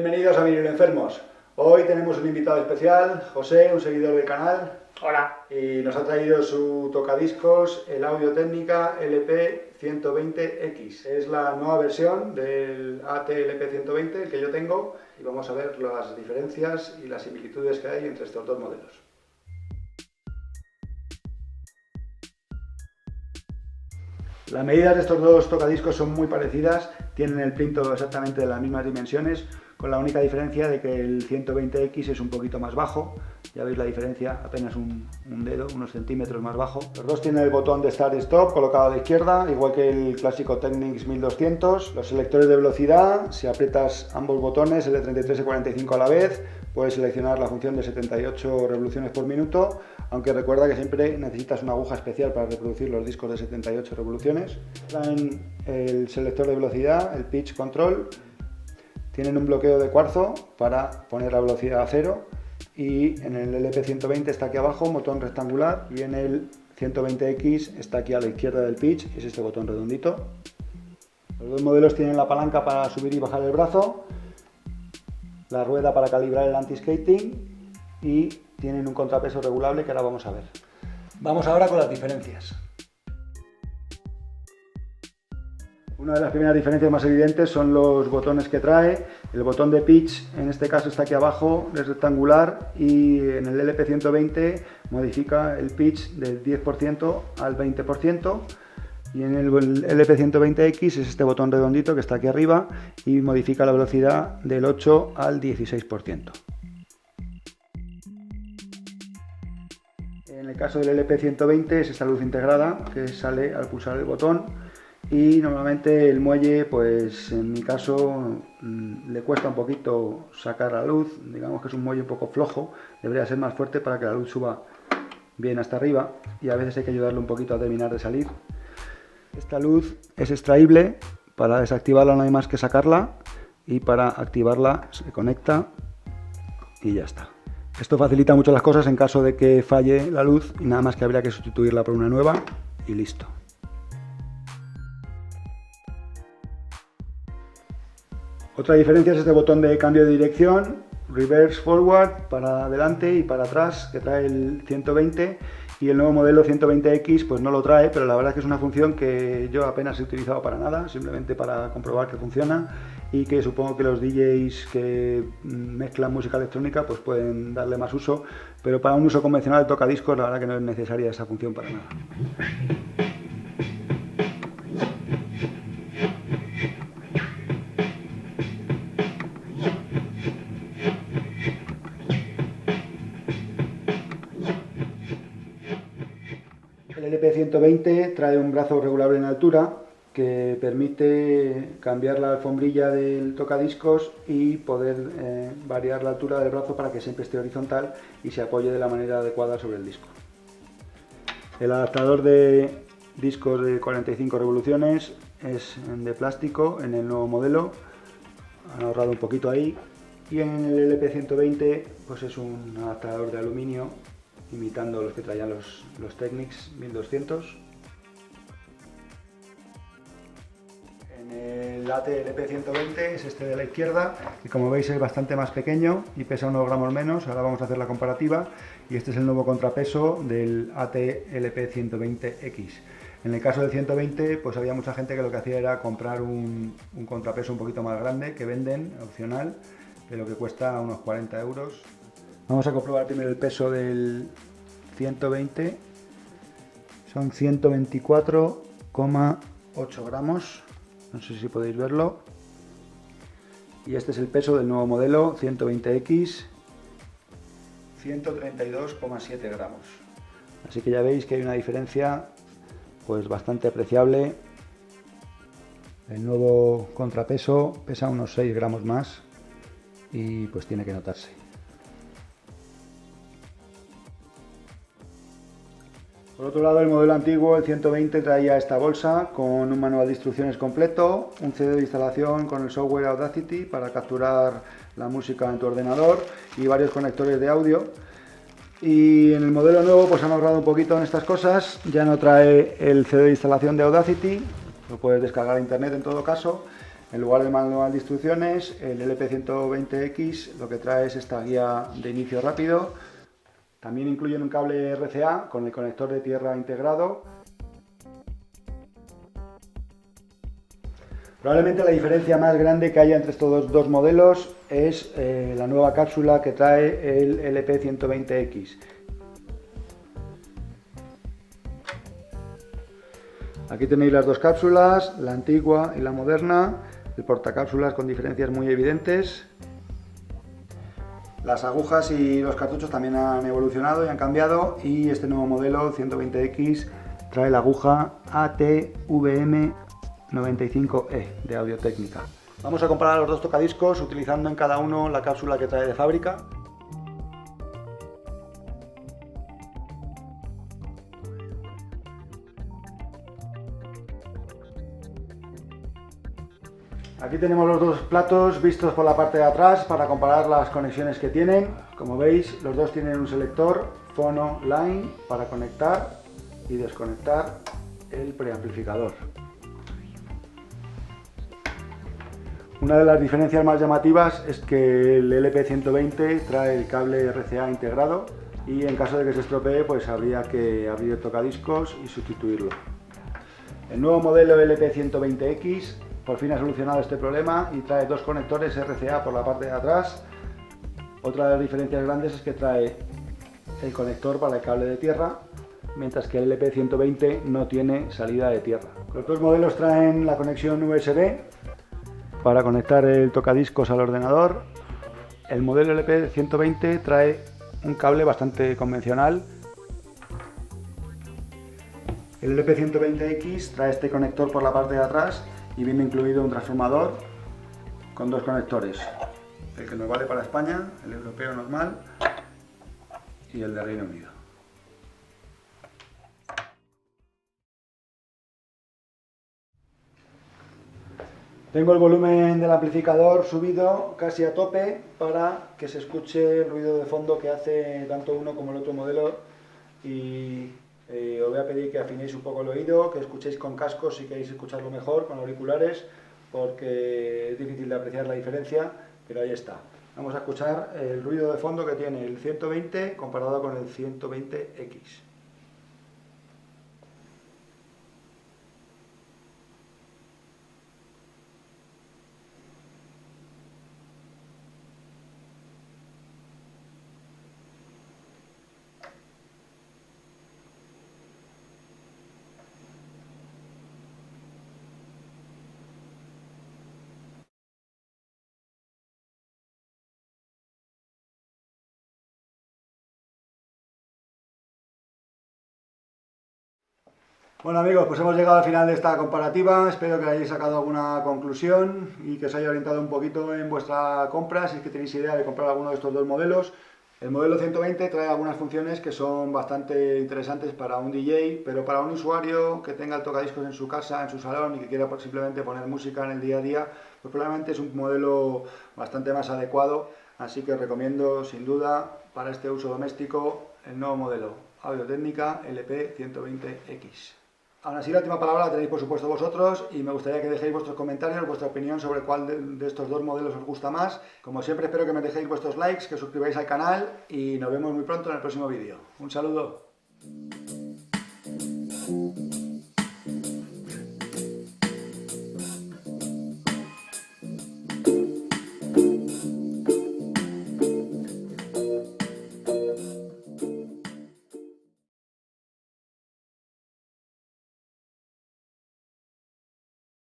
Bienvenidos a Vinilo Enfermos. Hoy tenemos un invitado especial, José, un seguidor del canal. Hola. Y nos ha traído su tocadiscos, el Audio-Técnica LP120X. Es la nueva versión del AT LP120, el que yo tengo, y vamos a ver las diferencias y las similitudes que hay entre estos dos modelos. Las medidas de estos dos tocadiscos son muy parecidas, tienen el plinto exactamente de las mismas dimensiones, con la única diferencia de que el 120X es un poquito más bajo. Ya veis la diferencia, apenas un dedo, unos centímetros más bajo. Los dos tienen el botón de Start y Stop colocado a la izquierda, igual que el clásico Technics 1200. Los selectores de velocidad, si aprietas ambos botones, el de 33 y 45 a la vez, puedes seleccionar la función de 78 revoluciones por minuto, aunque recuerda que siempre necesitas una aguja especial para reproducir los discos de 78 revoluciones. Traen el selector de velocidad, el Pitch Control. Tienen un bloqueo de cuarzo para poner la velocidad a 0, y en el LP120 está aquí abajo, un botón rectangular, y en el 120X está aquí a la izquierda del pitch, es este botón redondito. Los dos modelos tienen la palanca para subir y bajar el brazo, la rueda para calibrar el anti-skating y tienen un contrapeso regulable que ahora vamos a ver. Vamos ahora con las diferencias. Una de las primeras diferencias más evidentes son los botones que trae. El botón de pitch en este caso está aquí abajo, es rectangular, y en el LP120 modifica el pitch del 10% al 20%, y en el LP120X es este botón redondito que está aquí arriba y modifica la velocidad del 8 al 16%. En el caso del LP120 es esta luz integrada que sale al pulsar el botón. Y normalmente el muelle, pues en mi caso, le cuesta un poquito sacar la luz, digamos que es un muelle un poco flojo, debería ser más fuerte para que la luz suba bien hasta arriba, y a veces hay que ayudarle un poquito a terminar de salir. Esta luz es extraíble, para desactivarla no hay más que sacarla, y para activarla se conecta y ya está. Esto facilita mucho las cosas en caso de que falle la luz, y nada más que habría que sustituirla por una nueva y listo. Otra diferencia es este botón de cambio de dirección, reverse forward, para adelante y para atrás, que trae el 120, y el nuevo modelo 120X pues no lo trae, pero la verdad es que es una función que yo apenas he utilizado para nada, simplemente para comprobar que funciona, y que supongo que los DJs que mezclan música electrónica pues pueden darle más uso, pero para un uso convencional de tocadiscos la verdad que no es necesaria esa función para nada. El LP120 trae un brazo regulable en altura que permite cambiar la alfombrilla del tocadiscos y poder variar la altura del brazo para que siempre esté horizontal y se apoye de la manera adecuada sobre el disco. El adaptador de discos de 45 revoluciones es de plástico en el nuevo modelo, han ahorrado un poquito ahí, y en el LP120 pues es un adaptador de aluminio imitando los que traían los Technics 1200. En el AT LP120 es este de la izquierda, que como veis es bastante más pequeño y pesa unos gramos menos. Ahora vamos a hacer la comparativa, y este es el nuevo contrapeso del AT LP120X. En el caso del 120 pues había mucha gente que lo que hacía era comprar un contrapeso un poquito más grande que venden, opcional, pero que cuesta unos 40 euros. Vamos a comprobar primero el peso del 120, son 124,8 gramos, no sé si podéis verlo, y este es el peso del nuevo modelo 120X, 132,7 gramos, así que ya veis que hay una diferencia pues bastante apreciable. El nuevo contrapeso pesa unos 6 gramos más y pues tiene que notarse. Por otro lado, el modelo antiguo, el 120, traía esta bolsa con un manual de instrucciones completo, un CD de instalación con el software Audacity para capturar la música en tu ordenador y varios conectores de audio. Y en el modelo nuevo pues han ahorrado un poquito en estas cosas, ya no trae el CD de instalación de Audacity, lo puedes descargar a internet en todo caso, En lugar del manual de instrucciones, el LP120X lo que trae es esta guía de inicio rápido. También incluyen un cable RCA con el conector de tierra integrado. Probablemente la diferencia más grande que haya entre estos dos modelos es la nueva cápsula que trae el LP120X. Aquí tenéis las dos cápsulas, la antigua y la moderna, el portacápsulas con diferencias muy evidentes. Las agujas y los cartuchos también han evolucionado y han cambiado, y este nuevo modelo 120X trae la aguja ATVM95E de Audio-Técnica. Vamos a comparar los dos tocadiscos utilizando en cada uno la cápsula que trae de fábrica. Aquí tenemos los dos platos vistos por la parte de atrás para comparar las conexiones que tienen. Como veis, los dos tienen un selector Phono Line para conectar y desconectar el preamplificador. Una de las diferencias más llamativas es que el LP120 trae el cable RCA integrado, y en caso de que se estropee, pues habría que abrir el tocadiscos y sustituirlo. El nuevo modelo LP120X por fin ha solucionado este problema y trae dos conectores RCA por la parte de atrás. Otra de las diferencias grandes es que trae el conector para el cable de tierra, mientras que el LP120 no tiene salida de tierra. Los dos modelos traen la conexión USB para conectar el tocadiscos al ordenador. El modelo LP120 trae un cable bastante convencional. El LP120X trae este conector por la parte de atrás y viene incluido un transformador con dos conectores, el que nos vale para España, el europeo normal y el de Reino Unido. Tengo el volumen del amplificador subido casi a tope para que se escuche el ruido de fondo que hace tanto uno como el otro modelo, y os voy a pedir que afinéis un poco el oído, que escuchéis con cascos si queréis escucharlo mejor, con auriculares, porque es difícil de apreciar la diferencia, pero ahí está. Vamos a escuchar el ruido de fondo que tiene el 120 comparado con el 120X. Bueno amigos, pues hemos llegado al final de esta comparativa. Espero que hayáis sacado alguna conclusión y que os haya orientado un poquito en vuestra compra, si es que tenéis idea de comprar alguno de estos dos modelos. El modelo 120 trae algunas funciones que son bastante interesantes para un DJ, pero para un usuario que tenga el tocadiscos en su casa, en su salón, y que quiera simplemente poner música en el día a día, pues probablemente es un modelo bastante más adecuado. Así que os recomiendo sin duda para este uso doméstico el nuevo modelo Audio-Técnica LP120X. Aún así, la última palabra la tenéis por supuesto vosotros, y me gustaría que dejéis vuestros comentarios, vuestra opinión sobre cuál de estos dos modelos os gusta más. Como siempre, espero que me dejéis vuestros likes, que os suscribáis al canal, y nos vemos muy pronto en el próximo vídeo. Un saludo.